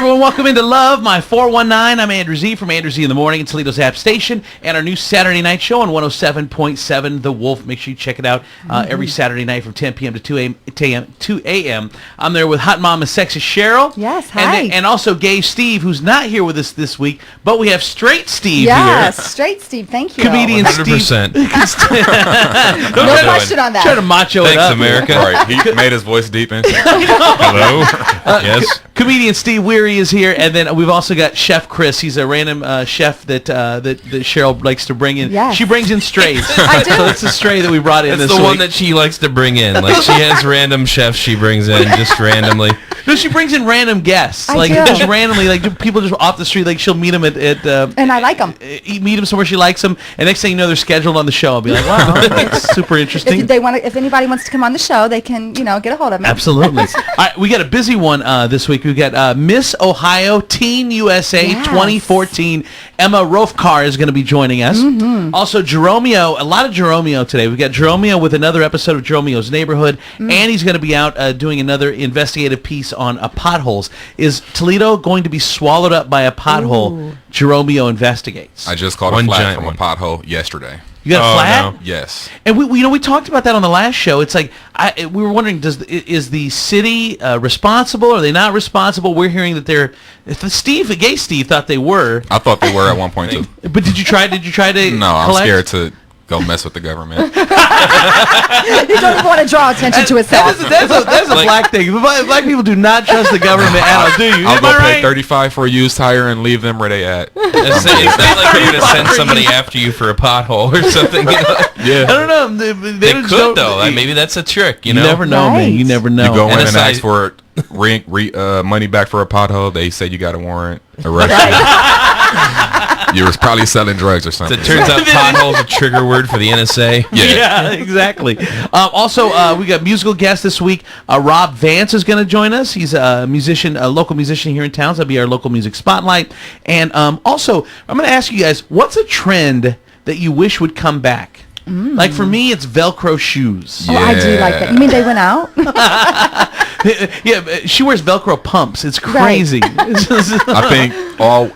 Welcome into Love My 419. I'm Andrew Z from Andrew Z in the Morning in Toledo's App Station, and our new Saturday night show on 107.7 The Wolf. Make sure you check it out every Saturday night from 10 p.m. to 2 a.m. I'm there with Hot Mama Sexy Cheryl. Yes, hi. And also Gay Steve, who's not here with us this week, but we have Straight Steve here. Yes, Straight Steve, thank you. Comedian 100%. Steve. No question on that. Try to macho Thanks, it up. America. Right, he made his voice deep and Hello. Yes. Comedian Steve Weary is here, and then we've also got Chef Chris. He's a random chef that Cheryl likes to bring in. Yes. She brings in strays. I do. So that's the stray that we brought in It's this the week. one that she likes to bring in. Like, she has random chefs she brings in just randomly. No, she brings in random guests. I like do. just randomly, like people just off the street. Like she'll meet them at and I like them. meet them somewhere she likes them, and next thing you know, they're scheduled on the show. I'll be like, wow, that's super interesting. If anybody wants to come on the show, they can, get a hold of me. Absolutely. All right, we got a busy one this week. We've got Miss Ohio Teen USA Yes. 2014. Emma Rofkar is going to be joining us. Mm-hmm. Also, Jeromeo, a lot of Jeromeo today. We've got Jeromeo with another episode of Jeromeo's Neighborhood, and he's going to be out doing another investigative piece on potholes. Is Toledo going to be swallowed up by a pothole? Jeromeo investigates. I just caught One a flat giant from one. a pothole yesterday. You got a flat? No. Yes. And we talked about that on the last show. It's like we were wondering, is the city responsible? Are they not responsible? We're hearing that they're. Gay Steve thought they were. I thought they were at one point too. But did you try to? No, I'm collect? scared to go mess with the government. He doesn't want to draw attention to himself. That's a black thing. Black people do not trust the government at all, do you? I'll Am go I pay right? $35 for a used tire and leave them where they at. It's not like they're going to send somebody after you for a pothole or something. Yeah. I don't know. They just could, don't- though. Maybe that's a trick, You never know, man. Right. You never know. You go in And and aside- ask for money back for a pothole. They say you got a warrant. Arrest you. You was probably selling drugs or So something. it turns out pothole's a trigger word for the NSA. Yeah. Exactly. Also, we got musical guest this week. Rob Vance is going to join us. He's a musician, a local musician here in town. So that'll be our local music spotlight. And also, I'm going to ask you guys, what's a trend that you wish would come back? Like for me, it's Velcro shoes. Oh, I do like that. You mean they went out? Yeah, she wears Velcro pumps. It's crazy. I think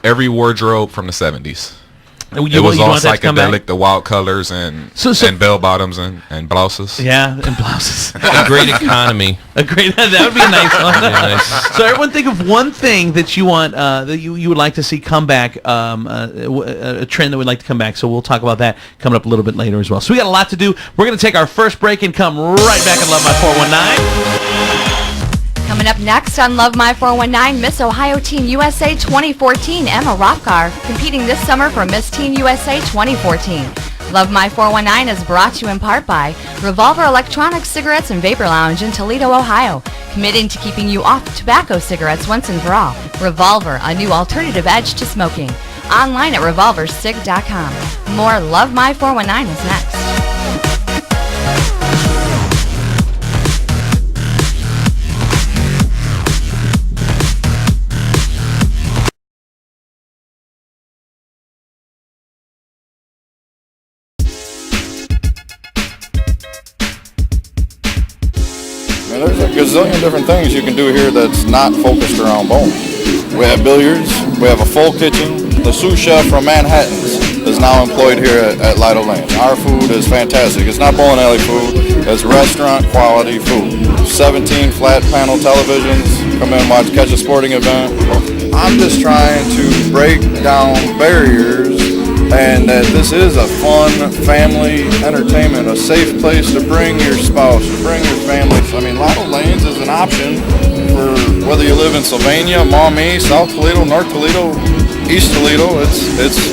every wardrobe from the 70s. You It was all want that to come back? psychedelic, the wild colors and and bell bottoms and blouses. Yeah, and blouses. A great economy. That would be a nice one. Nice. So everyone think of one thing that you want, that you would like to see come back, a trend that would like to come back. So we'll talk about that coming up a little bit later as well. So we got a lot to do. We're going to take our first break and come right back and Love My 419. Coming up next on Love My 419, Miss Ohio Teen USA 2014, Emma Rofkar, competing this summer for Miss Teen USA 2014. Love My 419 is brought to you in part by Revolver Electronics Cigarettes and Vapor Lounge in Toledo, Ohio, committing to keeping you off tobacco cigarettes once and for all. Revolver, a new alternative edge to smoking. Online at revolversig.com. More Love My 419 is next. There's a gazillion different things you can do here that's not focused around bowling. We have billiards, we have a full kitchen. The sous chef from Manhattan's is now employed here at Lido Lane. Our food is fantastic. It's not bowling alley food, it's restaurant quality food. 17 flat panel televisions, come in, watch, catch a sporting event. I'm just trying to break down barriers and that this is a fun family entertainment, a safe place to bring your spouse, to bring your family. I mean, Lotto Lanes is an option for whether you live in Sylvania, Maumee, South Toledo, North Toledo, East Toledo. It's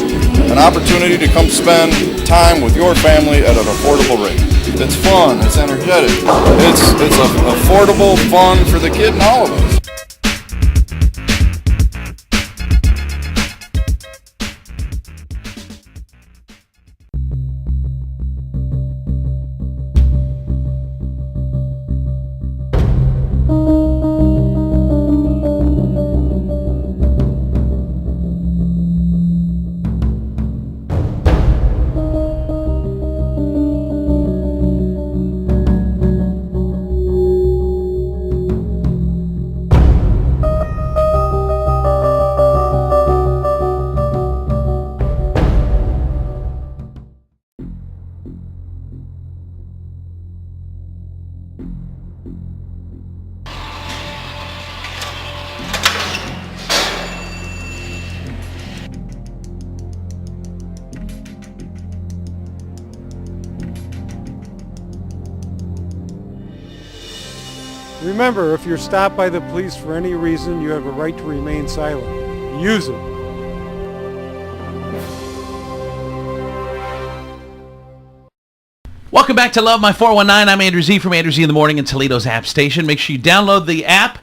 an opportunity to come spend time with your family at an affordable rate. It's fun, it's energetic, it's affordable fun for the kid and all of us. Remember, if you're stopped by the police for any reason, you have a right to remain silent. Use it. Welcome back to Love My 419. I'm Andrew Z from Andrew Z in the Morning and Toledo's App Station. Make sure you download the app,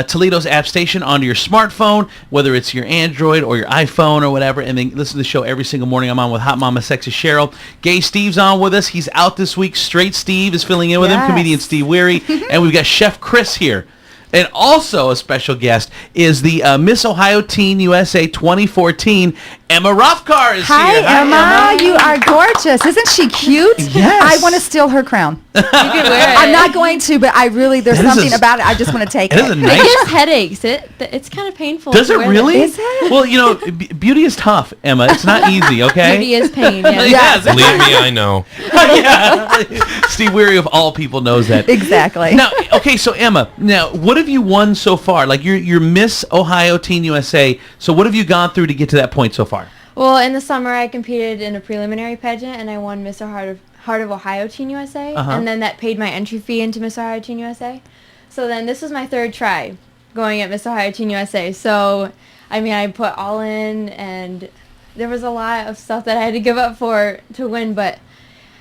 Toledo's App Station, onto your smartphone, whether it's your Android or your iPhone or whatever, and then listen to the show every single morning. I'm on with Hot Mama Sexy Cheryl. Gay Steve's on with us. He's out this week. Straight Steve is filling in with him, comedian Steve Weary. And we've got Chef Chris here. And also a special guest is the Miss Ohio Teen USA 2014, Emma Rothkar is Hi, here. Emma. You are gorgeous. Isn't she cute? Yes. I want to steal her crown. You can wear it. I'm not going to, but there's That is something a- about it. I just want to take It is a it. nice... It gives headaches. It's kind of painful. Does to it wear really? that. Is it? Well, you know, beauty is tough, Emma. It's not easy, okay? Beauty is pain. Yeah. Yes. Believe me, I know. Yeah. Steve Weary of all people knows that. Exactly. Now, okay, so Emma, now what have you won so far? Like you're Miss Ohio Teen USA. So what have you gone through to get to that point so far? Well, in the summer, I competed in a preliminary pageant, and I won Miss Heart of Ohio Teen USA, and then that paid my entry fee into Miss Ohio Teen USA. So then this was my third try going at Miss Ohio Teen USA. So, I mean, I put all in, and there was a lot of stuff that I had to give up to win, but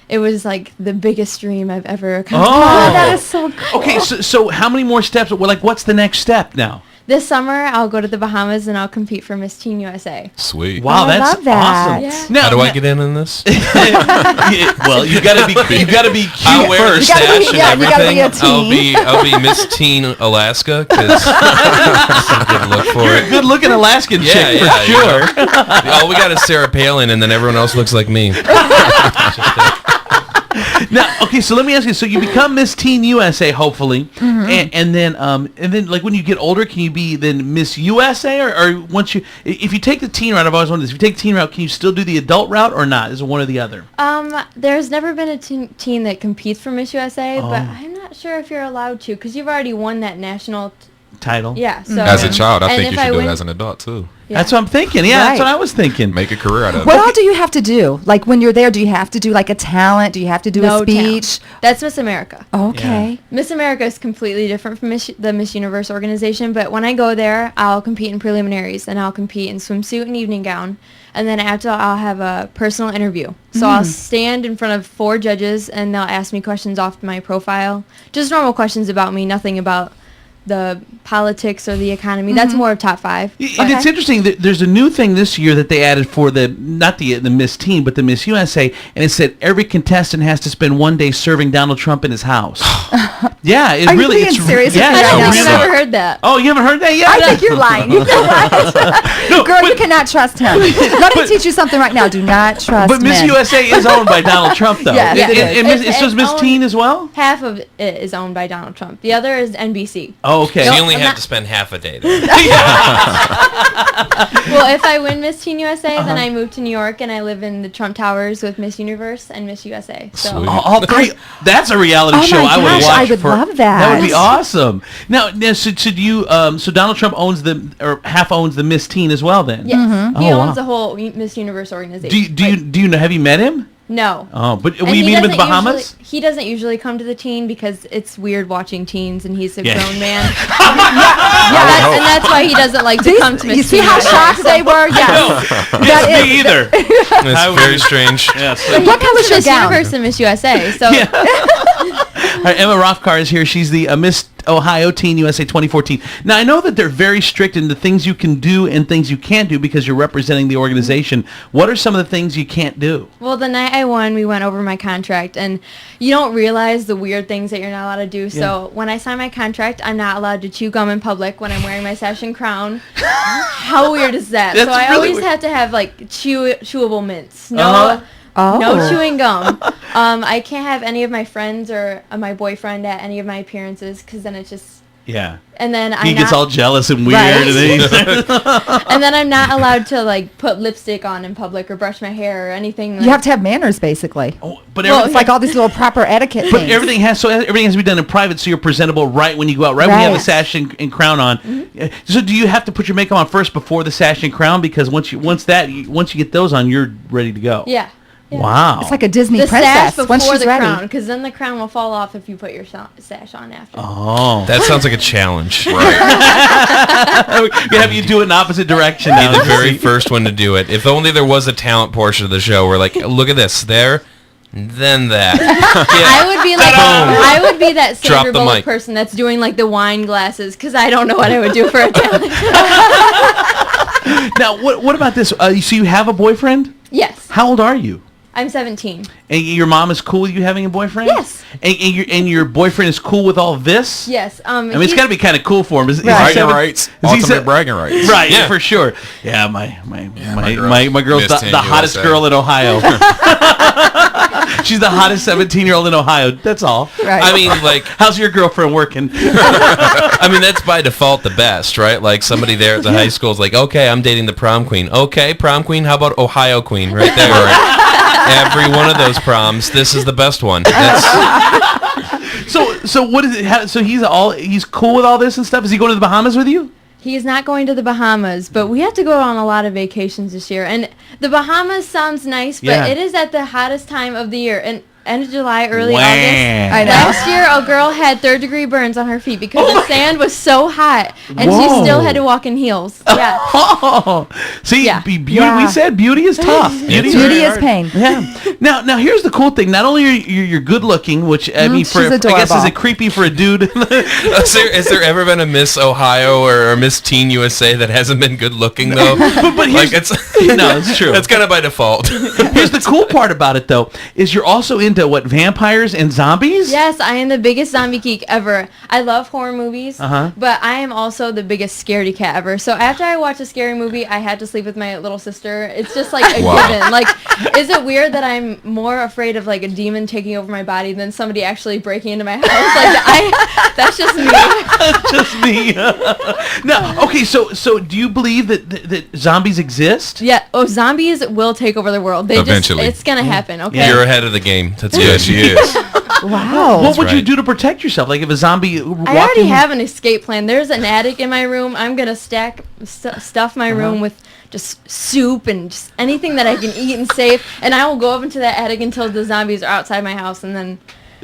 it was like the biggest dream I've ever accomplished. Oh, that is so cool. Okay, so how many more steps? Well, like, what's the next step now? This summer, I'll go to the Bahamas, and I'll compete for Miss Teen USA. Sweet. Wow, I that's love that. awesome. Yeah. Now, How do I get in on this? well, you gotta be cute I'll wear the first. You gotta be- stash and yeah, you gotta be everything. a teen. I'll be Miss Teen Alaska because something to look for it. Good looking Alaskan Yeah, chick for yeah, you sure. know. All we got is Sarah Palin, and then everyone else looks like me. Now, okay, so let me ask you. So you become Miss Teen USA, hopefully, and then like when you get older, can you be then Miss USA, or once you, if you take the teen route, I've always wondered this. If you take the teen route, can you still do the adult route or not? Is it one or the other? There's never been a teen that competes for Miss USA, but I'm not sure if you're allowed to, because you've already won that national. Title. Yeah. So As a child, I and think if you should do win- it as an adult too. Yeah. That's what I'm thinking. Yeah, that's Right. what I was thinking. Make a career out of What it. all do you have to do? Like when you're there, do you have to do like a talent? Do you have to do No a speech? That's Miss America. Okay. Miss America is completely different from the Miss Universe organization, but when I go there, I'll compete in preliminaries, and I'll compete in swimsuit and evening gown, and then after I'll have a personal interview. So I'll stand in front of 4 judges, and they'll ask me questions off my profile, just normal questions about me, nothing about the politics or the economy. That's more of top 5. And it's interesting that there's a new thing this year that they added for not the Miss Teen, but the Miss USA, and it said every contestant has to spend 1 day serving Donald Trump in his house. Yeah, it Are you really. being It's serious Yeah, with me it's right now? I've really- never heard that. Oh, you haven't heard that yet? I think you're lying. You know what? Girl, you cannot trust him. Let me teach you something right now. Do not trust But Miss men. USA is owned by Donald Trump, though. Yes, it is. And so is Miss owned- Teen as well? Half of it is owned by Donald Trump. The other is NBC. Oh, okay. So you No, only I'm have not- to spend half a day there. Well, if I win Miss Teen USA, then I move to New York and I live in the Trump Towers with Miss Universe and Miss USA. So Sweet. All three. That's a reality Oh show my I would gosh, watch. I would love that. That would be awesome. Now so do you? So Donald Trump owns or half owns the Miss Teen as well. Then. yes, he Oh, owns wow. the whole Miss Universe organization. Do you know? Have you met him? No. Oh, but will And you he meet him in the doesn't Bahamas? He doesn't usually come to the teen because it's weird watching teens, and he's a Yeah. grown man. And that's why he doesn't like to come to Miss You see Teen how USA. shocked they were? Yes. Yes, me either. It's very strange. Yes. But he What comes color's to your Miss gown? Universe and Miss USA. So All right, Emma Rothkar is here. She's the Miss Ohio Teen USA 2014. Now, I know that they're very strict in the things you can do and things you can't do because you're representing the organization. What are some of the things you can't do? well, the night I won, we went over my contract, and you don't realize the weird things that you're not allowed to do. So when I signed my contract, I'm not allowed to chew gum in public when I'm wearing my sash and crown. How weird is that? That's so I really always weird. have to have like chewable mints. No. Uh-huh. Oh. No chewing gum. I can't have any of my friends or my boyfriend at any of my appearances because then it's just. Yeah. And then He gets all jealous and weird. Right. And then and then I'm not allowed to like put lipstick on in public or brush my hair or anything. You have to have manners, basically. oh, but Well, It's like all these little proper etiquette But things. everything has to be done in private, so you're presentable right when you go out, right when you have a Right. sash and crown on. Mm-hmm. So do you have to put your makeup on first before the sash and crown? Because once you get those on, you're ready to go. Yeah. Wow. It's like a Disney The sash princess before once she's the ready. crown, because then the crown will fall off if you put your sash on after. Oh. That sounds like a challenge. We have you do it in opposite direction Be now. the very first one to do it. If only there was a talent portion of the show where, like, look at this, there, then that. I would be like, I would be that Drop Sandra the Bullock mic. person that's doing like the wine glasses, because I don't know what I would do for a talent. Now, what about this? So you have a boyfriend? Yes, How old are you? I'm 17. And your mom is cool with you having a boyfriend? Yes. And your boyfriend is cool with all of this? Yes. I mean, it's got to be kind of cool for him. Is he Bragging seven- rights. is he Ultimate se- bragging rights. Right, Yeah. for sure. Yeah, my girl's Miss the 10 hottest USA. girl in Ohio. She's the hottest 17-year-old in Ohio. That's all. Right. I mean, like, How's your girlfriend working? I mean, that's by default the best, right? Like, somebody there at the high school is like, okay, I'm dating the prom queen. Okay, prom queen, how about Ohio queen right there? Every one of those proms, this is the best one. It's, So what is it? So he's cool with all this and stuff? Is he going to the Bahamas with you? He's not going to the Bahamas, but we have to go on a lot of vacations this year. And the Bahamas sounds nice, but Yeah. it is at the hottest time of the year. And end of July, early Wah. August. I know. Last year, a girl had third-degree burns on her feet because the sand was so hot, and she Whoa. still had to walk in heels. Yeah. Oh, see, Yeah. beauty. Yeah. We said beauty is tough. Beauty Beauty very is hard. pain. Yeah. Now here's the cool thing. Not only are you're good looking, which I mean, she's I guess is adorable. it creepy for a dude? has there ever been a Miss Ohio or Miss Teen USA that hasn't been good looking though? but here's, Like, it's no, it's true. That's kind of by default. Here's the cool part about it, though, is you're also into what, vampires and zombies? Yes, I am the biggest zombie geek ever. I love horror movies, but I am also the biggest scaredy cat ever. So after I watch a scary movie, I had to sleep with my little sister. It's just like a Wow. given. Like, is it weird that I'm more afraid of like a demon taking over my body than somebody actually breaking into my house? Like, that's just me. Just me. No. Okay. So do you believe that zombies exist? Yeah. Oh, zombies will take over the world. They Eventually. it's gonna happen. Okay. Yeah. You're ahead of the game. That's Yeah, good. she is. Wow. What would you right. do to protect yourself? Like if a zombie walked I already in- have an escape plan. There's an attic in my room. I'm gonna stuff my room with just soup and just anything that I can eat and save, and I will go up into that attic until the zombies are outside my house, and then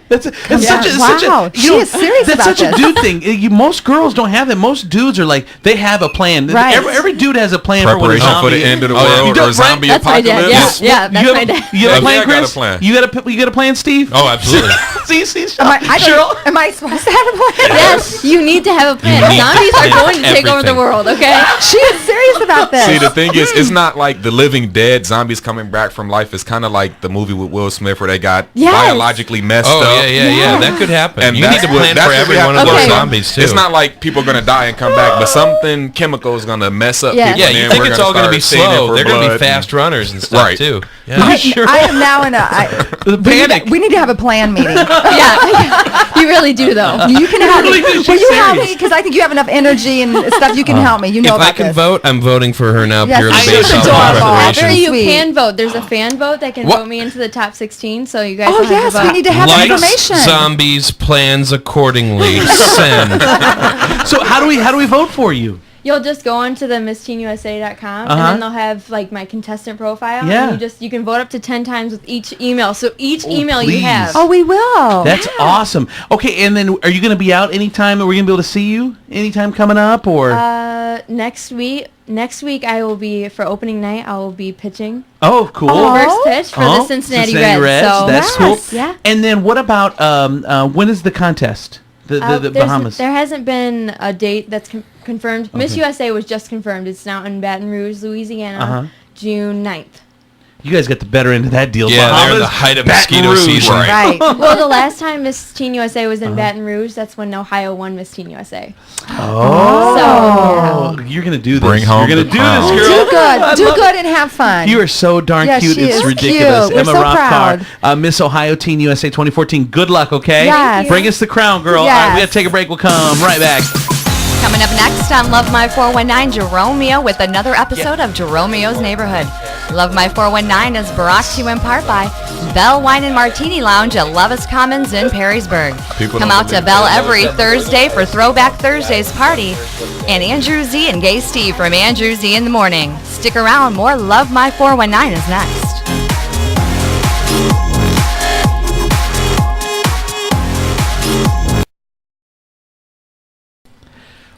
That's such a Wow. you She know, is serious that's about such a this. dude thing. Most girls don't have that. Most dudes are like they have a plan. Right. Every dude has a plan for when a Preparation zombie. for the end of the Oh, yeah. world You don't- or zombie that's my dad. apocalypse. Yeah, that's you my have, dad. You got a Yeah, plan, I got a Chris? plan. You got a plan, Steve? Oh, absolutely. See, Am Cheryl. am I supposed to have a plan? yes, you need to have a plan. You need Zombies to are plan going to take over the everything. world. Okay. She is serious about this. See, the thing is, it's not like The Living Dead, zombies coming back from life. It's kind of like the movie with Will Smith where they got Yes. biologically messed Oh, Yeah. That could happen. And You need to plan for every one of those zombies too. It's not like people are gonna die and come back, but something chemical is gonna mess up Yeah. people. Yeah, and you then think we're it's all going to be start saving slow. for They're going to be blood fast and- runners and stuff Right. too. Yeah. I am now in The panic. we need to have a plan meeting. Yeah, you really do though. You can help Really me. do, she's Will you help serious. me? Because I think you have enough energy and stuff. You can help me. You know If about I can this. vote, I'm voting for her now Yes, purely I based know off the my dog. preparation. Very You sweet. can vote. There's a fan vote that can What? vote me into the top 16. So you guys. Oh don't have yes, to we vote. need to have Likes, information. zombies, plans accordingly. Send. So how do we vote for you? You'll just go onto the MissTeenUSA.com and then they'll have like my contestant profile. Yeah. And you can vote up to 10 times with each email. So each email please. you have. Oh, we will. That's awesome. Okay, and then are you going to be out anytime? Are we going to be able to see you anytime coming up, or? Next week I will be for opening night. I will be pitching Oh, cool. Oh. first pitch for the Cincinnati Reds. So That's cool. Yes. Yeah. And then what about when is the contest? The Bahamas. There hasn't been a date that's confirmed. Miss USA was just confirmed. It's now in Baton Rouge, Louisiana, June 9th. You guys got the better end of that deal. Yeah, they're in Bahamas, the height of Baton mosquito Rouge. season. Right. Well, the last time Miss Teen USA was in Baton Rouge, that's when Ohio won Miss Teen USA. Oh, you're gonna do this. Bring home You're gonna the do crown. this, girl. Do good. Do good and have fun. You are so darn Yeah, cute. she It's is ridiculous. cute. We're Emma so Rothgar, proud. Miss Ohio Teen USA 2014. Good luck, okay? Yes. Bring us the crown, girl. Yes. All right, we got to take a break. We'll come right back. Coming up next on Love My 419, Jeromeo with another episode of Jeromeo's Neighborhood. Love My 419 is brought to you in part by Bell Wine and Martini Lounge at Lovis Commons in Perrysburg. People Come don't out to believe Bell that. every Thursday for Throwback Thursdays party. And Andrew Z and Gay Steve from Andrew Z in the Morning. Stick around, more Love My 419 is next.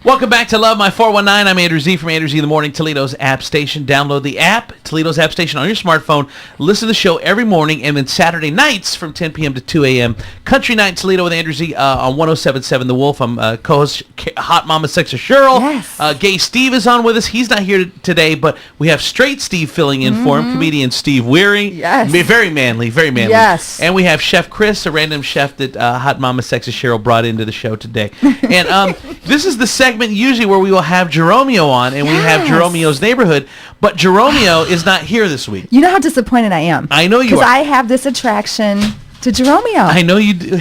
Welcome back to Love My 419. I'm Andrew Z from Andrew Z in the Morning, Toledo's app station. Download the app, Toledo's app station on your smartphone. Listen to the show every morning and then Saturday nights from 10 p.m. to 2 a.m. Country Night in Toledo with Andrew Z on 107.7 The Wolf. I'm co-host Hot Mama Sexer Cheryl. Yes. Gay Steve is on with us. He's not here today, but we have Straight Steve filling in for him, comedian Steve Weary. Yes. Very manly, very manly. Yes. And we have Chef Chris, a random chef that Hot Mama Sexy Cheryl brought into the show today. And this is the segment usually where we will have Jeromeo on, and we have Yes. Jeromeo's Neighborhood, but Jeromeo is not here this week. You know how disappointed I am. I know you Because are. I have this attraction to Jeromeo. I know you do.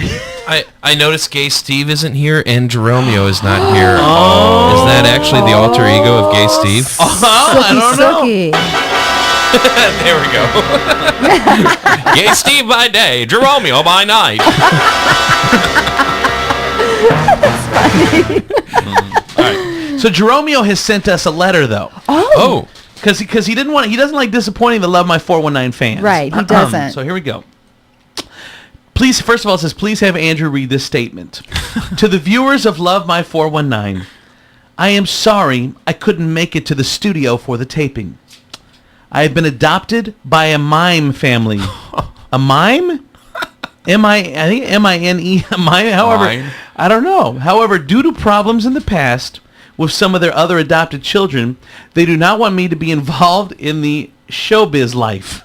I noticed Gay Steve isn't here and Jeromeo is not here. Is that actually the alter ego of Gay Steve? I don't know. Silky. There we go. Gay Steve by day, Jeromeo by night. So Jeromeo has sent us a letter, though. Oh. Because he didn't want, he doesn't like disappointing the Love My 419 fans. Right, he doesn't. So here we go. Please, first of all, it says, please have Andrew read this statement. To the viewers of Love My 419, I am sorry I couldn't make it to the studio for the taping. I have been adopted by a mime family. A mime? I think M-I-N-E, mime, however, Mime? I don't know. However, due to problems in the past with some of their other adopted children, they do not want me to be involved in the showbiz life.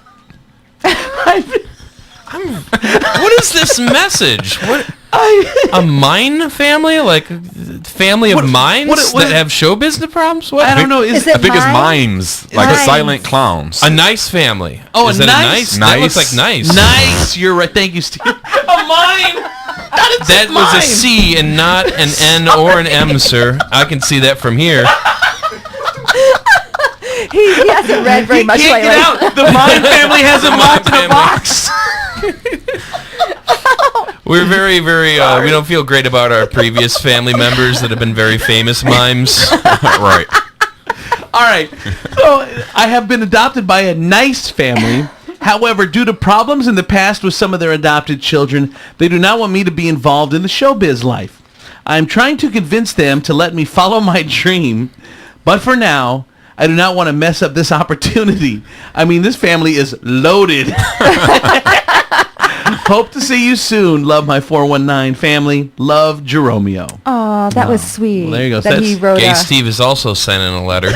What is this message? What? A mine family? Like a family of mines what- that have show business problems? What? I don't know. Is it I think it's mime? mimes, like Mimes. silent clowns. A nice family. Oh, is a that nice- a nice? That looks like nice. Nice. You're right. Thank you, Steve. A mime. That was a C and not an N or an M, sir. I can see that from here. He hasn't read very much Can't lately. get out. The mime family hasn't locked in a family. box. We're very, very, we don't feel great about our previous family members that have been very famous mimes. Right. All right. So I have been adopted by a nice family. However, due to problems in the past with some of their adopted children, they do not want me to be involved in the showbiz life. I'm trying to convince them to let me follow my dream, but for now, I do not want to mess up this opportunity. I mean, this family is loaded. Hope to see you soon. Love my 419 family. Love, Jeromeo. Oh, that was sweet. Well, there you go. That he That's- wrote Gay a- Steve is also sending a letter.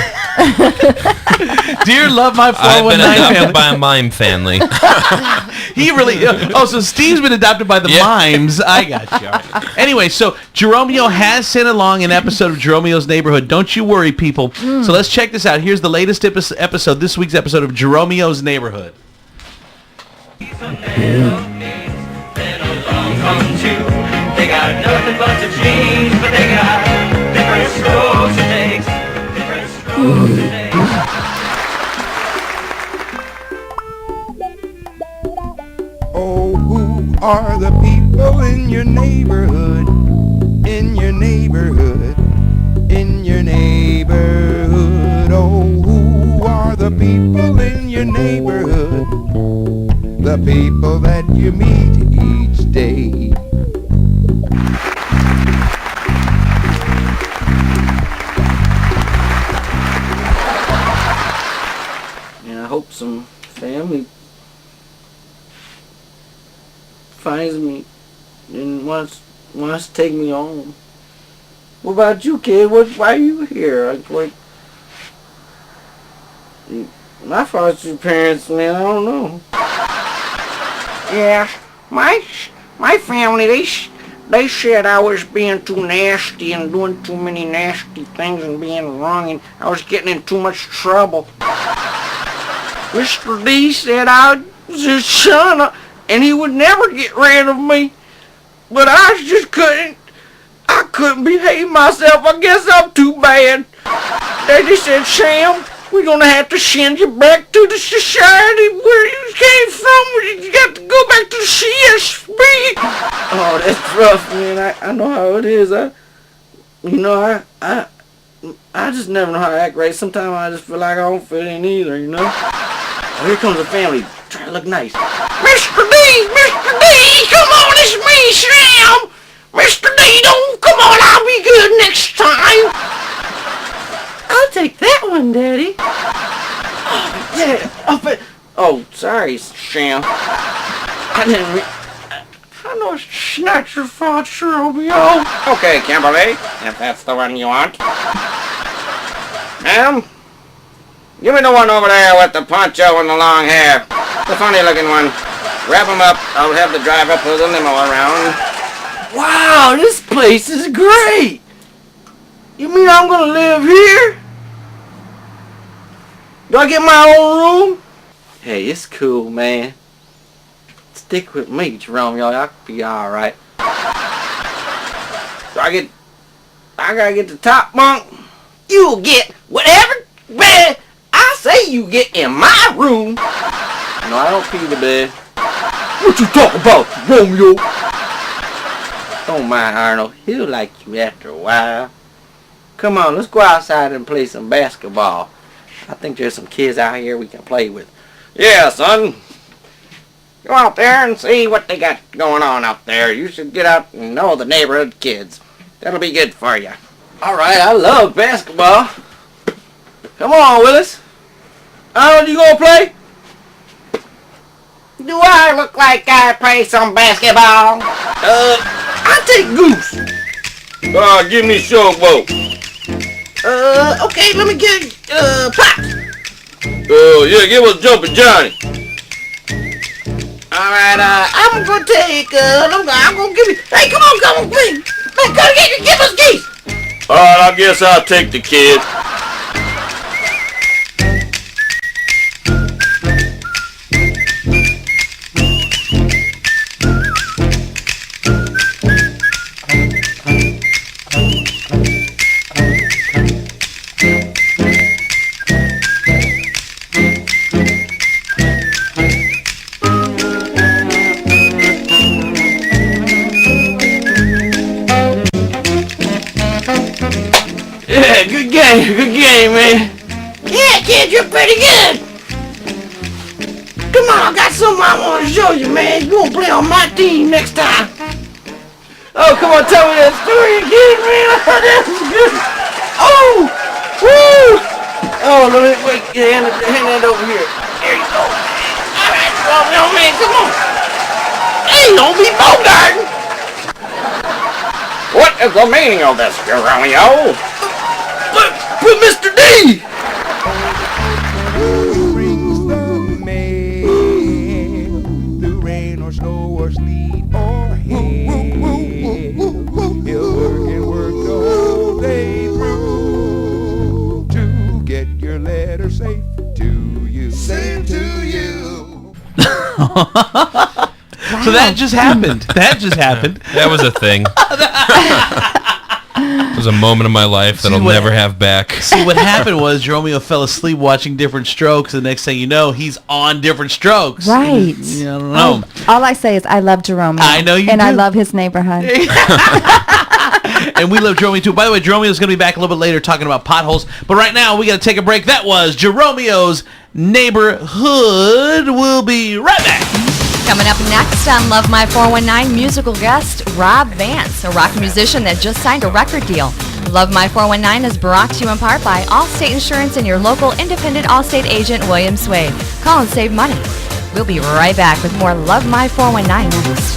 Dear Love My I've been 419 adopted family. by a mime family. He really. Oh, so Steve's been adopted by the Yeah. mimes. I got you. All right. Anyway, so Jeromeo has sent along an episode of Jeromeo's Neighborhood. Don't you worry, people. So let's check this out. Here's the latest episode, this week's episode of Jeromeo's Neighborhood. They got nothing but the jeans, but they got different strokes it takes. Different strokes it takes. Oh, who are the people in your neighborhood? In your neighborhood? In your neighborhood? Oh, who are the people in your neighborhood? The people that you meet each day. And I hope some family finds me and wants to take me home. What about you, kid? Why are you here? Like, my foster parents, man, I don't know. Yeah, my family, they said I was being too nasty and doing too many nasty things and being wrong, and I was getting in too much trouble. Mr. D said I was his son, and he would never get rid of me. But I just couldn't behave myself. I guess I'm too bad. Daddy said, Sam, we're gonna have to send you back to the society where you came from. You got to go back to the CSB. Oh, that's rough, man. I know how it is. I just never know how to act right. Sometimes I just feel like I don't fit in either, you know? Oh, here comes the family. Try to look nice. Mr. D, come on, it's me, Sam. Mr. D, don't, come on, I'll be good next time. I'll take that one, Daddy. Oh, yeah. Oh, sorry, Sam. I didn't I know it's not your fault, Romeo. Okay, Kimberly, if that's the one you want. Ma'am, give me the one over there with the poncho and the long hair. The funny looking one. Wrap him up. I'll have the driver pull the limo around. Wow, this place is great. You mean I'm gonna live here? Do I get my own room? Hey, it's cool, man. Stick with me, Jerome, y'all. I'll be alright. So I gotta get the top bunk. You'll get whatever bed I say you get in my room. No, I don't pee the bed. What you talking about, Romeo? Don't mind Arnold. He'll like you after a while. Come on, let's go outside and play some basketball. I think there's some kids out here we can play with. Yeah, son. Go out there and see what they got going on out there. You should get out and know the neighborhood kids. That'll be good for you. Alright, I love basketball. Come on, Willis. Arnold, you gonna play? Do I look like I play some basketball? I take Goose. Give me Showboat. Okay, let me get, Pop. Yeah, give us Jumpin' Johnny. Alright, I'm gonna take, I'm gonna give you, hey, come on, please. Man, go give us Geese. Alright, I guess I'll take the kid. Yeah, good game, man. Yeah, kid, you're pretty good. Come on, I got something I want to show you, man. You won't play on my team next time. Oh, come on, tell me that story again, man. That was good. Oh, woo. Oh, let me, wait, hand that over here. There you go. All right, man, come on. Hey, ain't gonna be bogarting. What is the meaning of this, Romeo? But Mr. D! Who brings the mail through rain or snow or sleet or hail? He'll work and work the whole day through to get your letter safe to you. Safe to you. So that just happened. That just happened. That was a thing. It was a moment of my life that I'll never have back. See, what happened was Romeo fell asleep watching Different Strokes, and the next thing you know, he's on Different Strokes. Right. I don't know. All I say is I love Jerome. I know you and do. I love his neighborhood. And we love Jerome too. By the way, Jeromeo's going to be back a little bit later talking about potholes. But right now, we got to take a break. That was Jeromeo's Neighborhood. We'll be right back. Coming up next on Love My 419, musical guest Rob Vance, a rock musician that just signed a record deal. Love My 419 is brought to you in part by Allstate Insurance and your local independent Allstate agent, William Swade. Call and save money. We'll be right back with more Love My 419 next.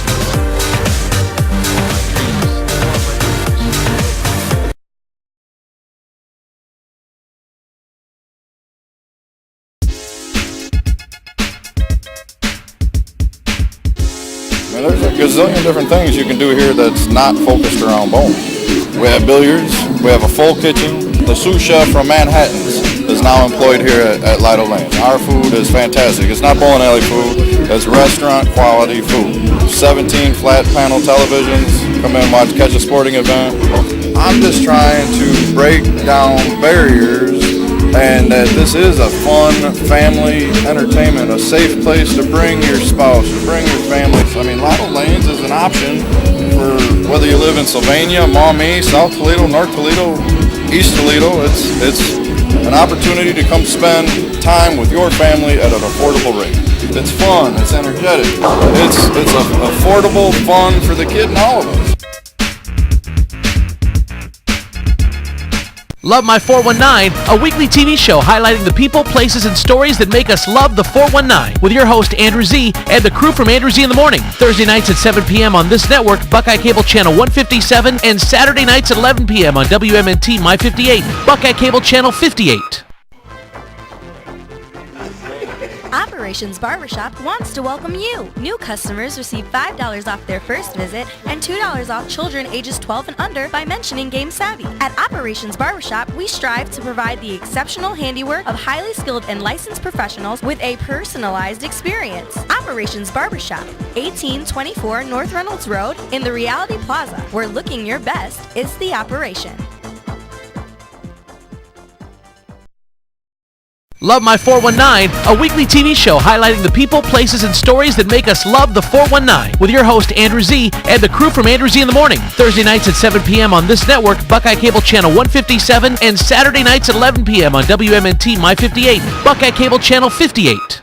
There's a gazillion different things you can do here that's not focused around bone. We have billiards, we have a full kitchen. The sous chef from Manhattan's is now employed here at Lido Lanes. Our food is fantastic. It's not bowling alley food, it's restaurant quality food. 17 flat panel televisions, come in and watch, catch a sporting event. I'm just trying to break down barriers and that this is a fun family entertainment, a safe place to bring your spouse, to bring your family. I mean, Lido Lanes is an option for whether you live in Sylvania, Maumee, South Toledo, North Toledo, East Toledo. It's an opportunity to come spend time with your family at an affordable rate. It's fun, it's energetic, it's affordable fun for the kid and all of us. Love My 419, a weekly TV show highlighting the people, places, and stories that make us love the 419 with your host, Andrew Z, and the crew from Andrew Z in the Morning. Thursday nights at 7 p.m. on this network, Buckeye Cable Channel 157, and Saturday nights at 11 p.m. on WMNT My 58, Buckeye Cable Channel 58. Operations Barbershop wants to welcome you. New customers receive $5 off their first visit and $2 off children ages 12 and under by mentioning Game Savvy. At Operations Barbershop, we strive to provide the exceptional handiwork of highly skilled and licensed professionals with a personalized experience. Operations Barbershop, 1824 North Reynolds Road in the Reality Plaza, where looking your best is the operation. Love My 419, a weekly TV show highlighting the people, places, and stories that make us love the 419 with your host, Andrew Z, and the crew from Andrew Z in the Morning. Thursday nights at 7 p.m. on this network, Buckeye Cable Channel 157, and Saturday nights at 11 p.m. on WMNT My 58, Buckeye Cable Channel 58.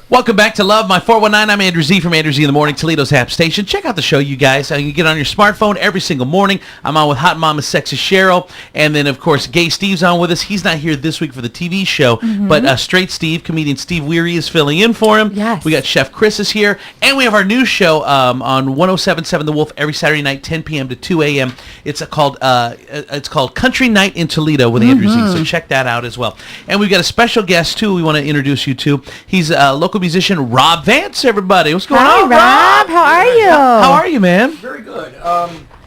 Welcome back to Love My 419. I'm Andrew Z from Andrew Z in the Morning, Toledo's Hap Station. Check out the show, you guys. You can get on your smartphone every single morning. I'm on with Hot Mama Sexy Cheryl. And then, of course, Gay Steve's on with us. He's not here this week for the TV show, but Straight Steve, comedian Steve Weary, is filling in for him. Yes. We got Chef Chris is here. And we have our new show on 107.7 The Wolf every Saturday night, 10 p.m. to 2 a.m. It's called Country Night in Toledo with Andrew Z. So check that out as well. And we've got a special guest, too, we want to introduce you to. He's a local musician, Rob Vance, everybody. What's going on, Rob? How are you? How are you, man? Very good.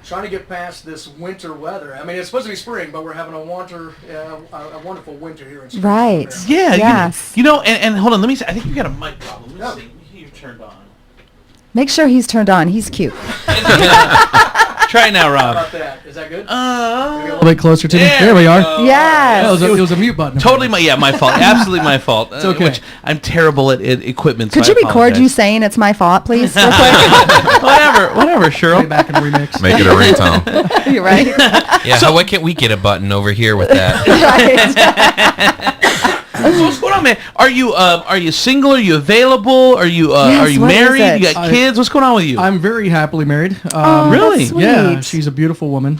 Trying to get past this winter weather. I mean, it's supposed to be spring, but we're having a wonderful winter here in spring. Right. Yeah. Yes. You know, and hold on, let me see. I think you got a mic problem. Let me see. You're turned on. Make sure he's turned on. He's cute. Try it now, Rob. How about that? Is that good? A little bit closer to me. There we are. Yes. It was a mute button. Totally my fault. Absolutely my fault. It's okay. Which I'm terrible at equipment. Could so you record you saying it's my fault, please? Real quick? Whatever, Cheryl. Way back in the remix. Make it a ringtone. You're right. Yeah, so why can't we get a button over here with that? So what's going on, man? Are you single? Are you available? Are you Yes, what is married? it? You got kids? What's going on with you? I'm very happily married. Oh, Really? that's sweet. Yeah, she's a beautiful woman.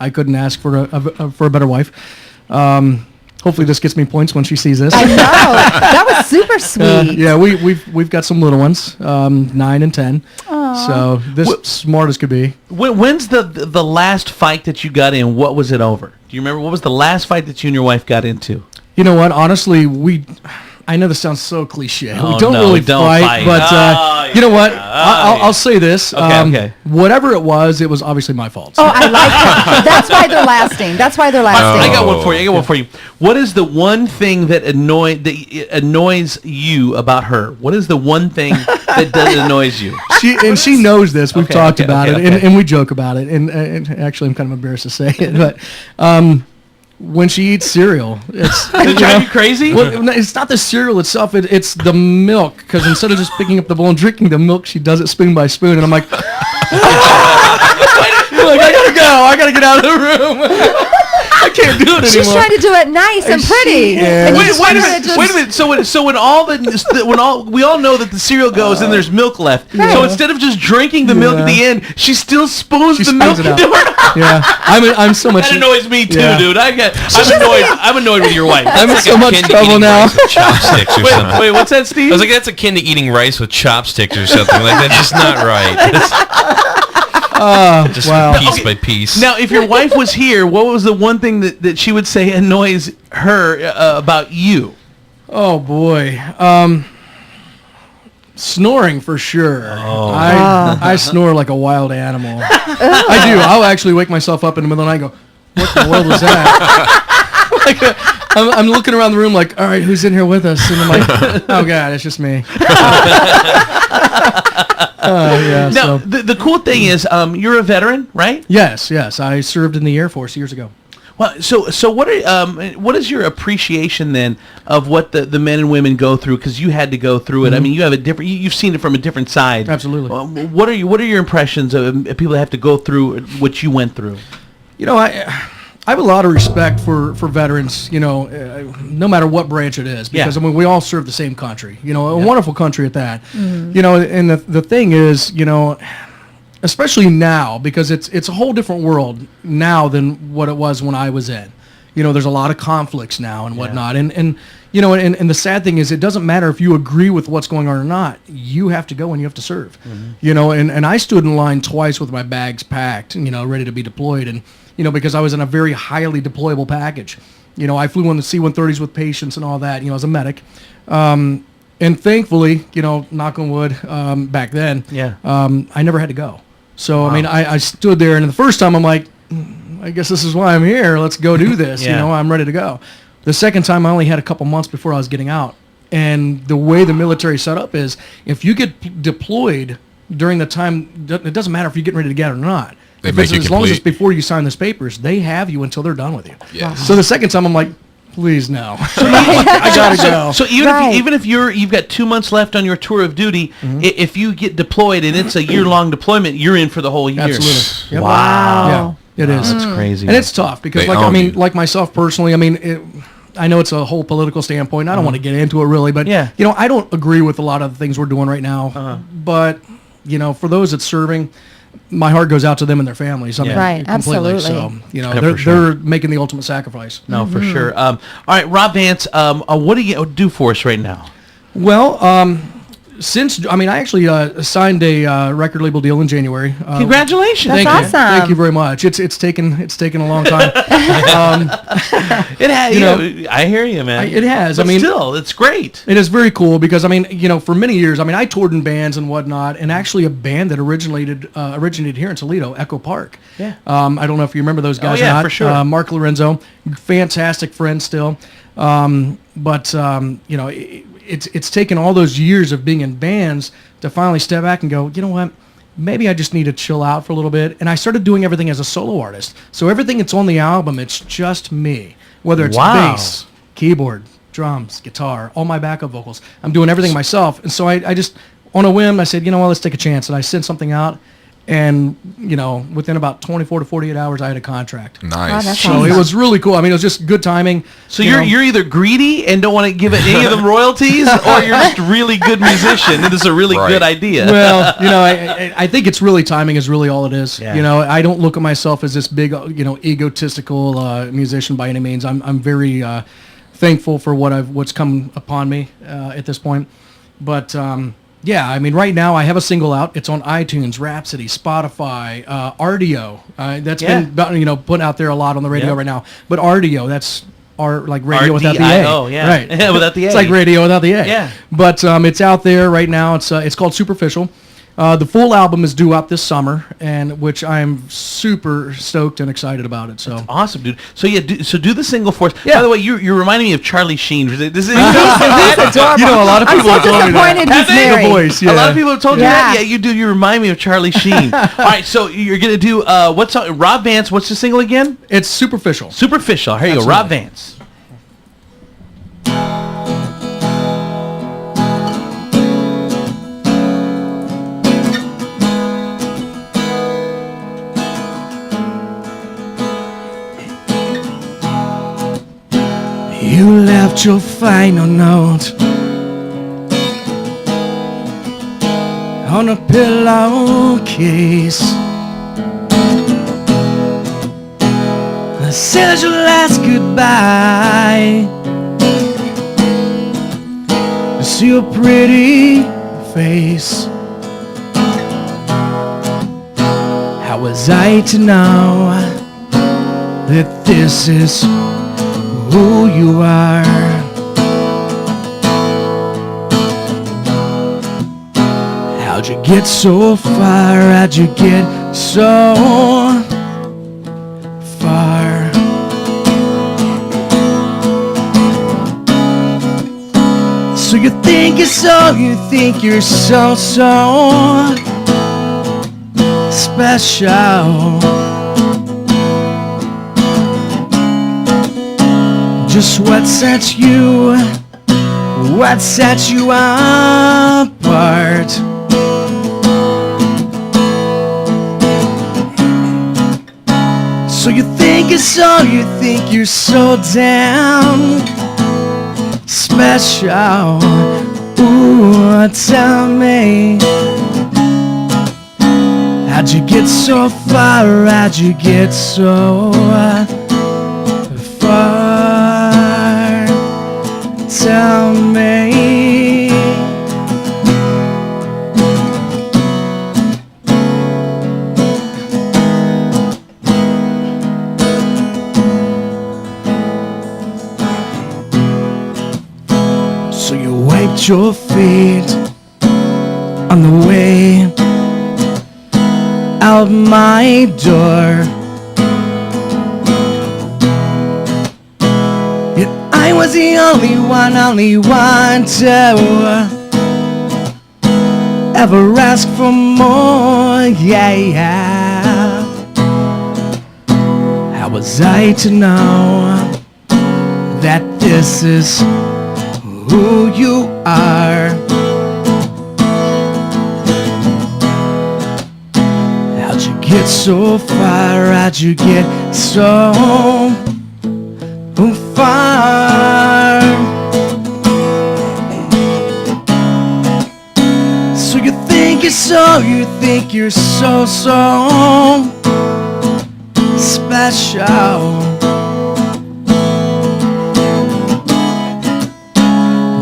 I couldn't ask for a better wife. Hopefully, this gets me points when she sees this. I know. That was super sweet. Yeah, we've got some little ones, 9 and 10. Aw. So this smart as could be. When's the last fight that you got in? What was it over? Do you remember what was the last fight that you and your wife got into? You know what? Honestly, I know this sounds so cliche. Oh, we don't no, really we don't fight. but Oh, you know what? yeah. I'll say this. Okay. Whatever it was obviously my fault. Oh, I like that. That's why they're lasting. That's why they're lasting. I got one for you. What is the one thing that annoys you about her? What is the one thing that annoys you? She knows this. We've talked about it, okay. and we joke about it. And actually, I'm kind of embarrassed to say it, but when she eats cereal, it's Does it drive you crazy? Well, it's not the cereal itself. It's the milk. Because instead of just picking up the bowl and drinking the milk, she does it spoon by spoon, and I'm like, I gotta go. I gotta get out of the room. I can't do it anymore. She's trying to do it nice and pretty. And you just want her to just- Wait a minute. So when we all know that the cereal goes and there's milk left. Right. So instead of just drinking the milk at the end, she still spoons the milk spoons it into out. her. Yeah, I'm so much. That annoys me too, Yeah. dude. I'm annoyed with your wife. I'm in It's so like a much kid trouble eating now. rice with chopsticks or something. Wait, what's that, Steve? I was like, that's akin to eating rice with chopsticks or something. Like, that's just not right. Just wow. piece by piece. Now, if your wife was here, what was the one thing that she would say annoys her about you? Oh boy. Snoring for sure. Oh. I snore like a wild animal. I do. I'll actually wake myself up in the middle of the night and go, what the world was that? I'm looking around the room like, all right, who's in here with us? And I'm like, oh God, it's just me. Yeah, Now, so. the cool thing is, you're a veteran, right? Yes. I served in the Air Force years ago. Well, so what is your appreciation then of what the men and women go through? Because you had to go through it. I mean, you have you've seen it from a different side. Absolutely. What are your impressions of people that have to go through what you went through? You know, I have a lot of respect for veterans, you know, no matter what branch it is, because, Yeah. I mean, we all serve the same country, you know, a wonderful country at that. You know, and the thing is, you know, especially now, because it's a whole different world now than what it was when I was in. You know, there's a lot of conflicts now and whatnot. And you know, and the sad thing is, it doesn't matter if you agree with what's going on or not. You have to go and you have to serve. You know, and I stood in line twice with my bags packed, you know, ready to be deployed. And, you know, because I was in a very highly deployable package. You know, I flew on the C-130s with patients and all that, you know, as a medic. And thankfully, you know, knock on wood, back then, I never had to go. So, I mean, I stood there, and the first time I'm like, I guess this is why I'm here. Let's go do this. You know, I'm ready to go. The second time, I only had a couple months before I was getting out. And the way the military set up is, if you get deployed during the time, it doesn't matter if you're getting ready to get out or not. They If make it's, you as long as it's complete. before you sign those papers, they have you until they're done with you. Yes. So the second time, I'm like, please no. I gotta go. So even if you've got 2 months left on your tour of duty, if you get deployed and it's a year-long deployment, you're in for the whole year. Absolutely. Yep. Wow. Yeah, it is. That's crazy. And it's tough because, They like, I own mean, you. like myself personally, I mean, I know it's a whole political standpoint. I don't want to get into it really, but Yeah. you know, I don't agree with a lot of the things we're doing right now. But you know, for those that's serving, my heart goes out to them and their families. I mean, Right, completely. absolutely. So you know, Yeah, they're for sure. they're making the ultimate sacrifice. No, for sure. All right, Rob Vance, what do you do for us right now? Well, since I actually signed a record label deal in January. Congratulations! That's Thank you. awesome. Thank you very much. It's taken a long time. It has. You You know, know, I hear you, man. it has. But I mean, still, it's great. it is very cool because, I mean, you know, for many years, I mean, I toured in bands and whatnot, and actually a band that originated here in Toledo, Echo Park. Yeah. I don't know if you remember those guys yeah, or not. for sure. Mark Lorenzo, fantastic friend still. But you know, it's taken all those years of being in bands to finally step back and go, you know what? Maybe I just need to chill out for a little bit. And I started doing everything as a solo artist. So everything that's on the album, it's just me. Whether it's Wow. bass, keyboard, drums, guitar, all my backup vocals. I'm doing everything myself. And so I just, on a whim, I said, you know what, let's take a chance. And I sent something out. And, within about 24 to 48 hours, I had a contract. Nice. that's So awesome. it was really cool. I mean, it was just good timing. So you're either greedy and don't want to give it any of them royalties, or you're just a really good musician and this is a really Right. good idea. Well, I think it's really timing is really all it is. Yeah. I don't look at myself as this big, egotistical musician by any means. I'm very thankful for what's come upon me at this point. But yeah, I mean, right now I have a single out. It's on iTunes, Rhapsody, Spotify, RDO. That's been put out there a lot on the radio right now. But RDO, that's like radio without the A. RDIO, yeah. Right. Without the A. It's like radio without the A. Yeah. But it's out there right now. It's called Superficial. The full album is due out this summer, and which I'm super stoked and excited about it. So Awesome, dude. So do the single for us. Yeah. By the way, you're reminding me of Charlie Sheen. This is He's adorable. a lot of people I'm have so told me that. disappointed he's Have they? married. The voice, A lot yeah. of people have told you Yeah. that. Yeah, you do. You remind me of Charlie Sheen. All right, so you're gonna do what's Rob Vance? What's the single again? It's Superficial. Superficial. Here you go, Rob Vance. You left your final note on a pillowcase. I said your last goodbye. I see your pretty face. How was I to know that this is who you are? How'd you get so far? How'd you get so far? So you think you're so special. Just what set you apart? So you think you're so damn special. Ooh, tell me, how'd you get so far? How'd you get so far? Tell me. So you wiped your feet on the way out my door. Yet I was the only one to ever ask for more. Yeah. How was I to know that this is who you are? How'd you get so far? How'd you get so far? So you think you're so special.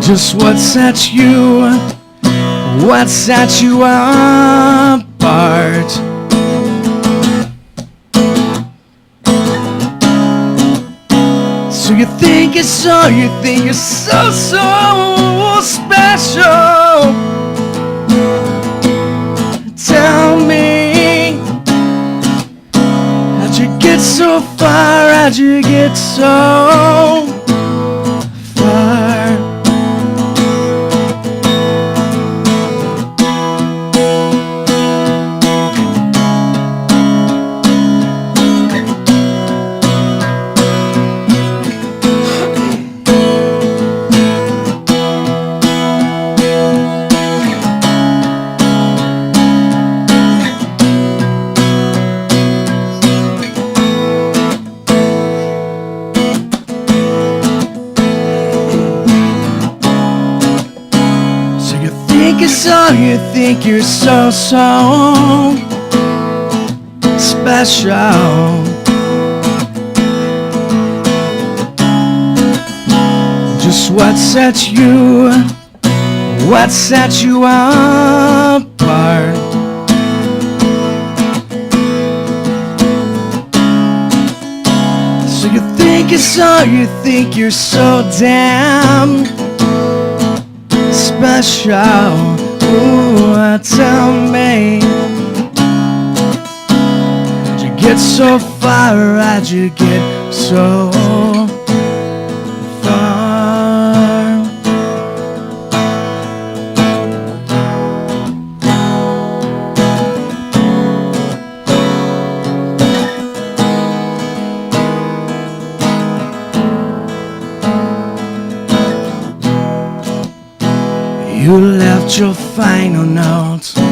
Just what set you apart? So you think you're so special. Tell me, how'd you get so far? How'd you get so far? think you're so special. Just what sets you apart? So you think you're so damn special. Ooh, tell me, how'd you get so far? How'd you get so far? You left your final notes on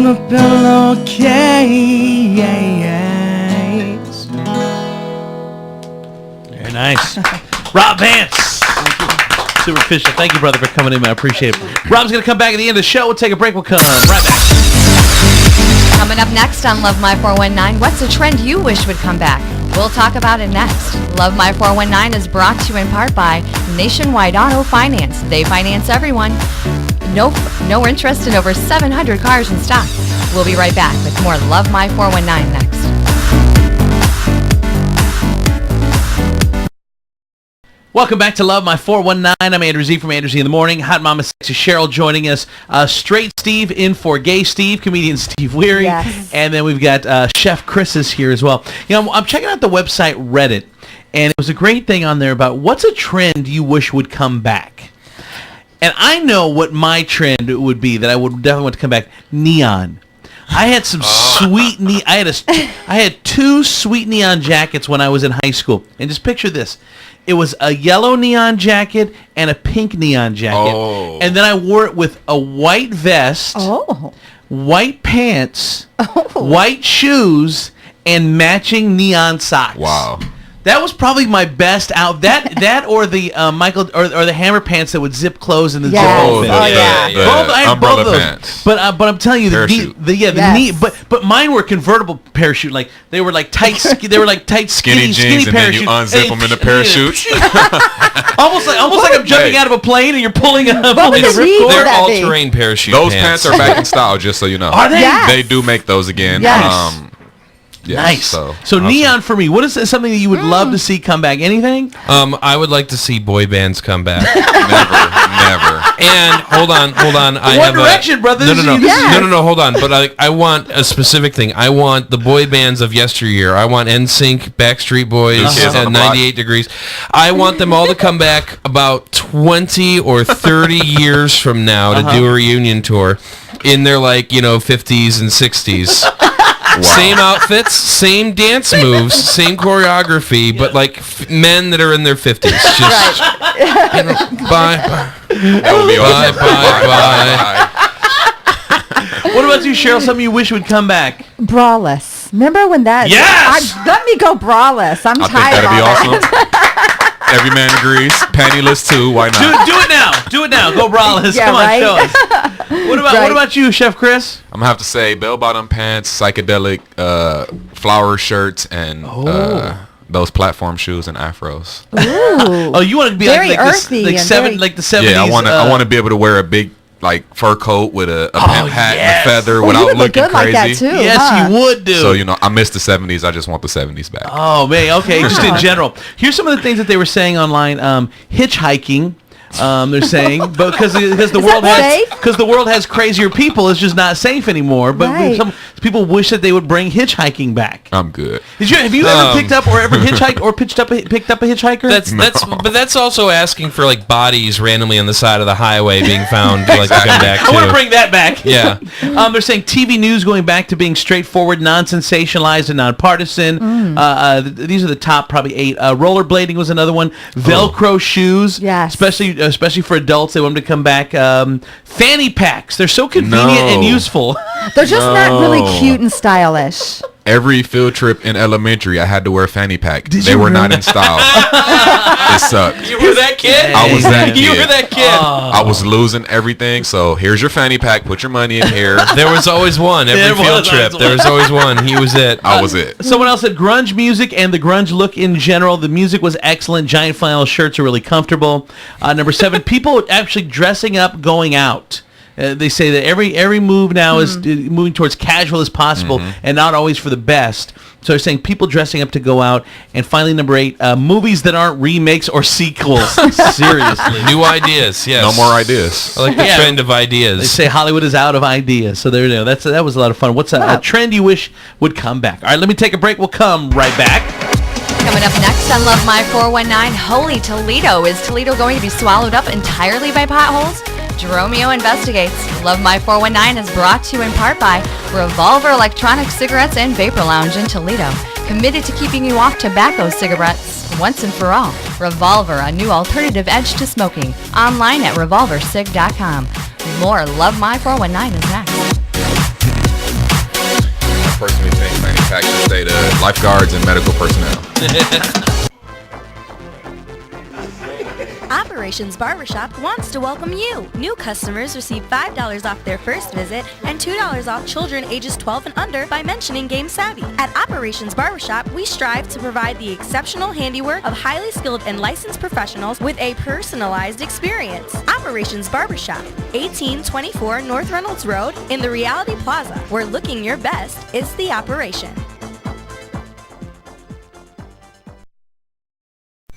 a pillowcase. Very nice. Rob Vance. Super official. Thank you, brother, for coming in. I appreciate it. Rob's going to come back at the end of the show. We'll take a break. We'll come right back. Coming up next on Love My 419, what's a trend you wish would come back? We'll talk about it next. Love My 419 is brought to you in part by Nationwide Auto Finance. They finance everyone. No interest in over 700 cars in stock. We'll be right back with more Love My 419 next. Welcome back to Love My 419. I'm Andrew Z from Andrew Z in the Morning. Hot Mama Sexy Cheryl joining us. Straight Steve in for Gay Steve, comedian Steve Weary. Yes. And then we've got Chef Chris is here as well. You know, I'm checking out the website Reddit, and it was a great thing on there about what's a trend you wish would come back. And I know what my trend would be that I would definitely want to come back. Neon. I had some sweet I had two sweet neon jackets when I was in high school. And just picture this. It was a yellow neon jacket and a pink neon jacket. Oh. And then I wore it with a white vest, white pants, white shoes, and matching neon socks. Wow. That was probably my best out. That or the Michael or the hammer pants that would zip close and then zip open. I had umbrella both those. pants. But I'm telling you, the Parachute. neat. But mine were convertible parachute. Like they were like tight. They were like tight Skinny jeans, and then you unzip them in the parachute. almost like I'm jumping out of a plane and you're pulling a ripcord. They're all-terrain parachute Those pants. pants are back in style, just so you know. Are they? Yes. They do make those again. Yes. Yes, nice. So neon for me. What is something that you would love to see come back? Anything? I would like to see boy bands come back. Never. And hold on. I One have Direction, brothers. No. Hold on. But I want a specific thing. I want the boy bands of yesteryear. I want NSYNC, Backstreet Boys, and 98 Degrees. I want them all to come back about 20 or 30 years from now to do a reunion tour in their 50s and 60s. Wow. Same outfits, same dance moves, same choreography, but men that are in their 50s. Just bye. That would be bye. What about you, Cheryl? Something you wish would come back? Braless. Remember when that? Yes! Let me go braless. I'm tired think that'd be of awesome. Every man agrees. Pantyless too. Why not? Do it now. Do it now. Go braless. Yeah, Come on, right? show us. What about you, Chef Chris? I'm gonna have to say bell-bottom pants, psychedelic flower shirts, and those platform shoes and afros. Ooh. Oh, you want to be very like earthy, the 70s? Yeah, I want to be able to wear a big fur coat with a pimp hat and a feather you without would look looking good crazy. like that too, Yes, you would do. So I miss the 70s. I just want the 70s back. Oh man, okay. Just in general, here's some of the things that they were saying online. Hitchhiking. They're saying, but because the world has crazier people, it's just not safe anymore. But some people wish that they would bring hitchhiking back. I'm good. Have you ever picked up or ever hitchhiked or picked up a hitchhiker? But that's also asking for bodies randomly on the side of the highway being found to come back too. I want to bring that back. Yeah. They're saying TV news going back to being straightforward, non-sensationalized, and nonpartisan. These are the top probably 8. Rollerblading was another one. Velcro shoes, especially for adults, they want them to come back. Fanny packs, they're so convenient and useful. They're just not really cute and stylish. Every field trip in elementary, I had to wear a fanny pack. They were not in style. It sucked. You were that kid? I was that kid. You were that kid. I was losing everything. So here's your fanny pack. Put your money in here. There was always one. Every field trip, there was always one. He was it. I was it. Someone else said grunge music and the grunge look in general. The music was excellent. Giant flannel shirts are really comfortable. Number 7, people actually dressing up going out. They say that every move now is moving towards casual as possible and not always for the best. So they're saying people dressing up to go out. And finally, number 8, movies that aren't remakes or sequels. Seriously. New ideas, yes. No more ideas. I like the trend of ideas. They say Hollywood is out of ideas. So there you go. That was a lot of fun. What's a trend you wish would come back? All right, let me take a break. We'll come right back. Coming up next on Love My 419, Holy Toledo. Is Toledo going to be swallowed up entirely by potholes? Jeromeo investigates. Love My 419 is brought to you in part by Revolver Electronic Cigarettes and Vapor Lounge in Toledo. Committed to keeping you off tobacco cigarettes once and for all. Revolver, a new alternative edge to smoking. Online at revolversig.com. More Love My 419 is next. I personally think manufacturers say to lifeguards and medical personnel. Operations Barbershop wants to welcome you. New customers receive $5 off their first visit and $2 off children ages 12 and under by mentioning Game Savvy. At Operations Barbershop, we strive to provide the exceptional handiwork of highly skilled and licensed professionals with a personalized experience. Operations Barbershop, 1824 North Reynolds Road in the Reality Plaza, where looking your best is the operation.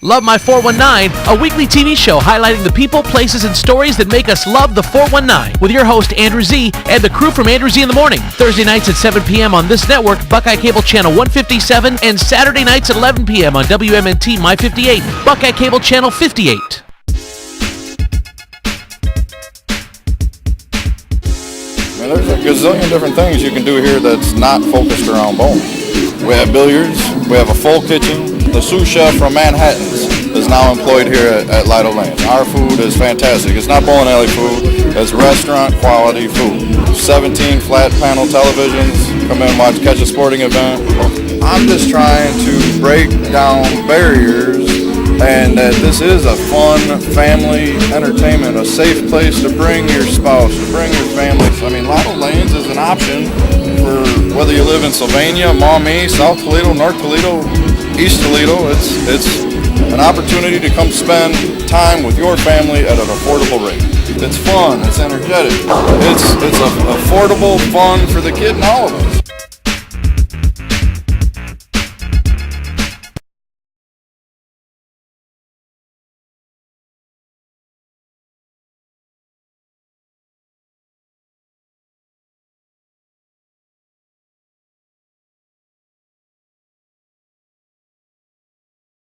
Love My 419, a weekly TV show highlighting the people, places, and stories that make us love the 419. With your host, Andrew Z, and the crew from Andrew Z in the Morning. Thursday nights at 7 p.m. on this network, Buckeye Cable Channel 157, and Saturday nights at 11 p.m. on WMNT My 58, Buckeye Cable Channel 58. There's a gazillion different things you can do here that's not focused around bone. We have billiards, we have a full kitchen. The sous chef from Manhattan's is now employed here at Lido Lanes. Our food is fantastic. It's not bowling alley food, it's restaurant quality food. 17 flat panel televisions, come in, watch, catch a sporting event. I'm just trying to break down barriers and that this is a fun family entertainment, a safe place to bring your spouse, to bring your family. I mean, Lido Lanes is an option for whether you live in Sylvania, Maumee, South Toledo, North Toledo, East Toledo. It's an opportunity to come spend time with your family at an affordable rate. It's fun, it's energetic, it's affordable fun for the kid and all of us.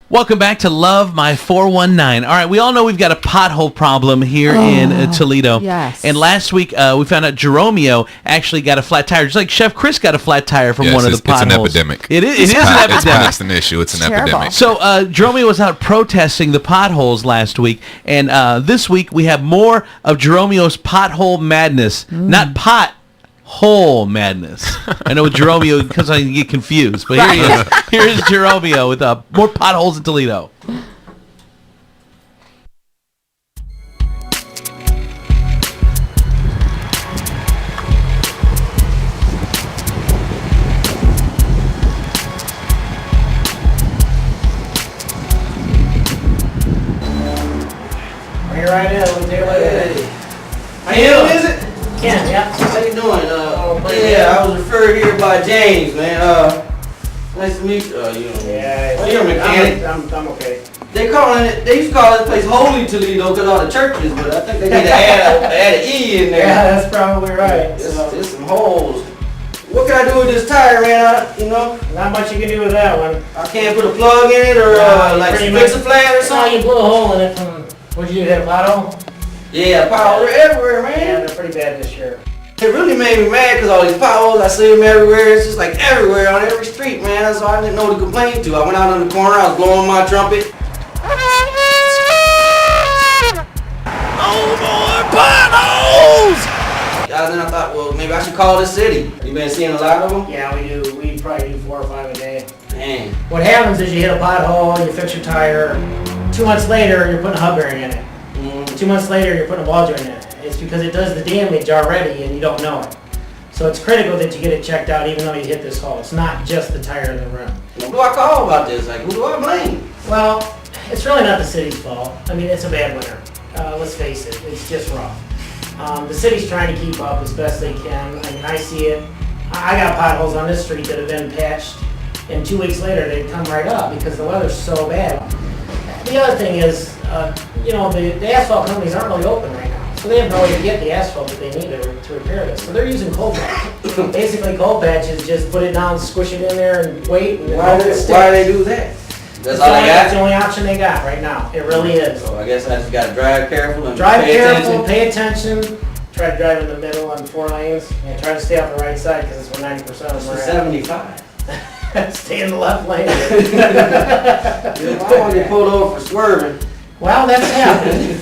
Welcome back to Love My 419. All right, we all know we've got a pothole problem here in Toledo. Yes. And last week we found out Jeromeo actually got a flat tire, just like Chef Chris got a flat tire from one of the potholes. It's an epidemic. It is an epidemic. It's past an issue. It's an epidemic. So Jeromeo was out protesting the potholes last week, and this week we have more of Jeromeo's pothole madness. Not pot. Whole madness. I know with Jeromeo because I get confused, but here he is. Here's Jeromeo with more potholes in Toledo. Bring it right in. Let me take a look at it. How you doing? Is it? Ken, yeah. How you doing? Yeah, I was referred here by James, man. Nice to meet you. Yeah. You're a mechanic. I'm okay. They used to call this place Holy Toledo because all the churches, but I think they need to add an E in there. Yeah, that's probably right. There's some holes. What can I do with this tire, man? Not much you can do with that one. I can't put a plug in it or like fix a flat or something. You blew a hole in it from. What'd you do? Hit a pothole? Yeah, potholes are everywhere, man. Yeah, they're pretty bad this year. It really made me mad because all these potholes, I see them everywhere. It's just like everywhere on every street, man. So I didn't know to complain to. I went out in the corner, I was blowing my trumpet. No more potholes! I exercise, and I thought, well, maybe I should call this city. You been seeing a lot of them? Yeah, we do. We probably do 4 or 5 a day. Dang. What happens is you hit a pothole, you fix your tire. 2 months later, you're putting a hub bearing in it. 2 months later, you're putting a ball joint in it. It's because it does the damage already and you don't know it. So it's critical that you get it checked out even though you hit this hole. It's not just the tire in the rim. Who do I call about this? Like, who do I blame? Well, it's really not the city's fault. I mean, it's a bad winter. Let's face it, it's just rough. The city's trying to keep up as best they can. I mean, I see it. I got potholes on this street that have been patched, and 2 weeks later they come right up because the weather's so bad. The other thing is, the asphalt companies aren't really open right now, so they have no way to get the asphalt that they need to repair this. So they're using cold patch. Basically, cold patch is just put it down, squish it in there, and wait. And Why do they do that? That's all I got? That's the only option they got right now. It really is. So I guess I just got to drive careful and pay attention. Try to drive in the middle on 4 lanes. And try to stay off the right side because it's where 90% of them are at. 75. Stay in the left lane. I want to get pulled over for swerving. Well, that's happened.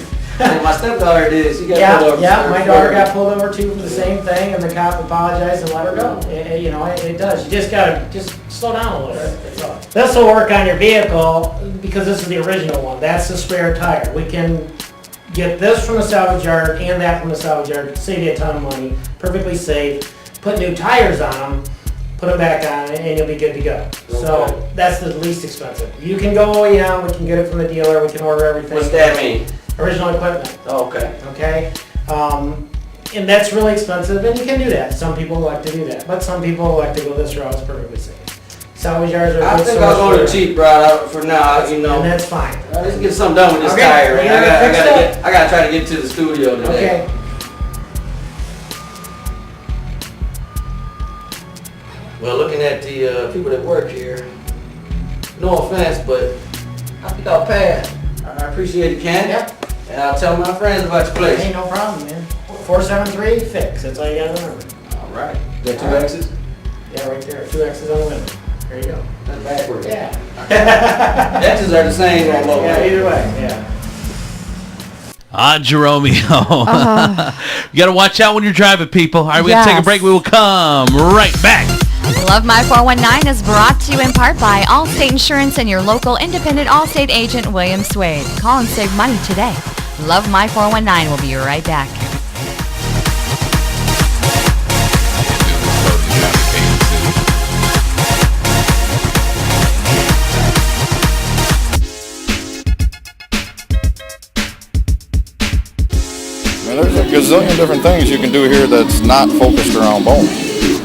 My stepdaughter did. She got pulled over. Yeah, my daughter got pulled over too for the same thing, and the cop apologized and let her go. It does. You just gotta slow down a little bit. That's all. This will work on your vehicle because this is the original one. That's the spare tire. We can get this from the salvage yard and that from the salvage yard. Save you a ton of money. Perfectly safe. Put new tires on them. Put them back on, and you'll be good to go. Okay. So that's the least expensive. You can go OEM. We can get it from the dealer. We can order everything. What's that mean? Original equipment. Oh, okay. Okay. And that's really expensive, and you can do that. Some people like to do that, but some people like to go this route. It's perfectly safe. Salvage yards are a I good think source I'll go the cheap route for now. And that's fine. Let's get something done with this Okay, tire. we I gotta try to get to the studio today. Okay. Well, looking at the people that work here, no offense, but I think I'll pass. I appreciate it, Ken. Yep. And I'll tell my friends about your place. Hey, no problem, man. 473-FIX. That's all you gotta remember. All right. Got 2 X's? Yeah, right there. 2 X's on the window. There you go. That's backwards. Yeah. X's are the same on both. Yeah, either way. Yeah. Jeromeo. You got to watch out when you're driving, people. All right, we're going to take a break. We will come right back. Love My 419 is brought to you in part by Allstate Insurance and your local independent Allstate agent, William Swade. Call and save money today. Love My 419. We'll be right back. There's a gazillion different things you can do here that's not focused around bowling.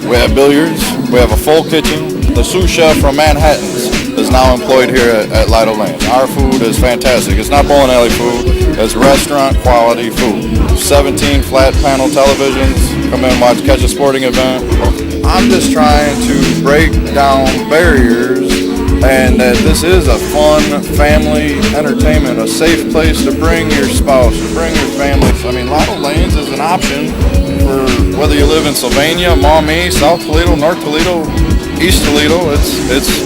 We have billiards, we have a full kitchen. The sous chef from Manhattan's is now employed here at Lido Lanes. Our food is fantastic. It's not bowling alley food, it's restaurant quality food. 17 flat panel televisions, come in, watch, catch a sporting event. I'm just trying to break down barriers and that this is a fun family entertainment, a safe place to bring your spouse, to bring your family. I mean, Lido Lanes is an option for whether you live in Sylvania, Maumee, South Toledo, North Toledo, East Toledo. It's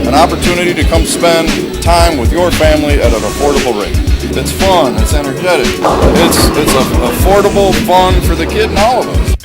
an opportunity to come spend time with your family at an affordable rate. It's fun, it's energetic, it's affordable fun for the kid and all of us.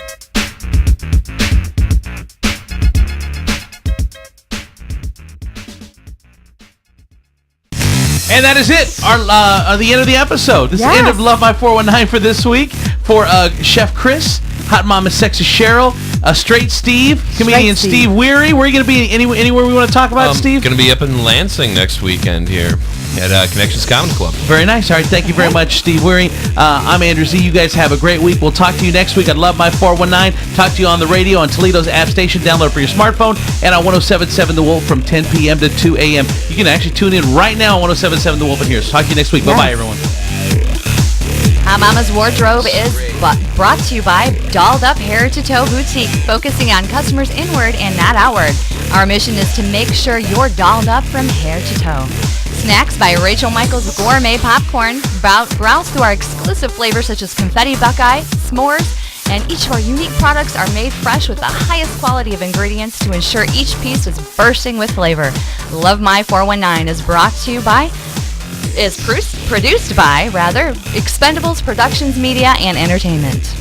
And that is it. The end of the episode. This is the end of Love My 419 for this week. For Chef Chris, Hot Mama Sexy Cheryl, Straight Steve, comedian Steve Weary. Where are you going to be? Anywhere we want to talk about, Steve? Going to be up in Lansing next weekend here at Connections Comedy Club. Very nice. All right. Thank you very much, Steve Weary. I'm Andrew Z. You guys have a great week. We'll talk to you next week. I Love My 419. Talk to you on the radio on Toledo's app station. Download for your smartphone. And on 107.7 The Wolf from 10 p.m. to 2 a.m. You can actually tune in right now on 107.7 The Wolf in here. So talk to you next week. Bye-bye, everyone. Hot Mama's Wardrobe is brought to you by Dolled Up Hair to Toe Boutique, focusing on customers inward and not outward. Our mission is to make sure you're dolled up from hair to toe. Snacks by Rachel Michaels Gourmet Popcorn. Browse through our exclusive flavors such as Confetti Buckeye, S'mores, and each of our unique products are made fresh with the highest quality of ingredients to ensure each piece is bursting with flavor. Love My 419 is produced by Expendables Productions Media and Entertainment.